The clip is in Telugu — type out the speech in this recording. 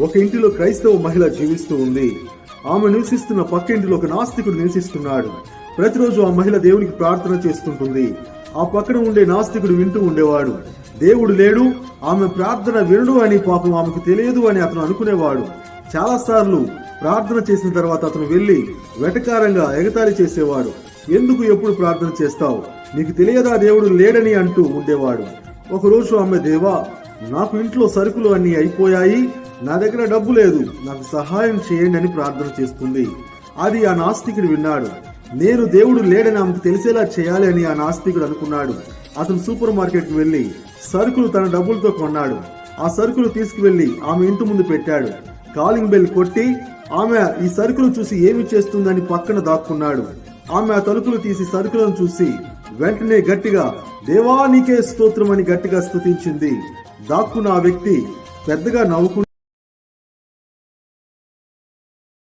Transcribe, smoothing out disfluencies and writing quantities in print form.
ఒక ఇంటిలో క్రైస్తవ మహిళ జీవిస్తూ ఉంది. ఆమె నివసిస్తున్న పక్కింటిలో ఒక నాస్తికుడు నివసిస్తున్నాడు. ప్రతిరోజు ఆ మహిళ దేవునికి ప్రార్థన చేస్తుంటుంది. ఆ పక్కన ఉండే నాస్తికుడు వింటూ ఉండేవాడు. దేవుడు లేడు, ఆమె ప్రార్థన వినడు అని పాపం ఆమెకు తెలియదు అని అతను అనుకునేవాడు. చాలా సార్లు ప్రార్థన చేసిన తర్వాత అతను వెళ్లి వెటకారంగా ఎగతాళి చేసేవాడు. ఎందుకు ఎప్పుడు ప్రార్థన చేస్తావు, నీకు తెలియదా దేవుడు లేడని అంటూ ఉండేవాడు. ఒకరోజు ఆమె, దేవా, నాకు ఇంట్లో సరుకులు అన్ని అయిపోయాయి, నా దగ్గర డబ్బు లేదు, నాకు సహాయం చేయండి అని ప్రార్థన చేస్తుంది. అది ఆ నాస్తికుడు విన్నాడు. నేను దేవుడు లేడని ఆమెకు తెలిసేలా చేయాలి అని ఆ నాస్తికుడు అనుకున్నాడు. అతను సూపర్ మార్కెట్ కు వెళ్లి సరుకులు తన డబ్బులతో కొన్నాడు. ఆ సరుకులు తీసుకువెళ్లి ఆమె ఇంటి ముందు పెట్టాడు. కాలింగ్ బెల్ కొట్టి ఆమె ఈ సరుకులు చూసి ఏమి చేస్తుందని పక్కన దాక్కున్నాడు. ఆమె ఆ తలుపులు తీసి సరుకులను చూసి వెంటనే గట్టిగా, దేవా నీకే స్తోత్రం అని గట్టిగా స్తుతించింది. దాక్కున్న ఆ వ్యక్తి పెద్దగా నవ్వుకుంటూ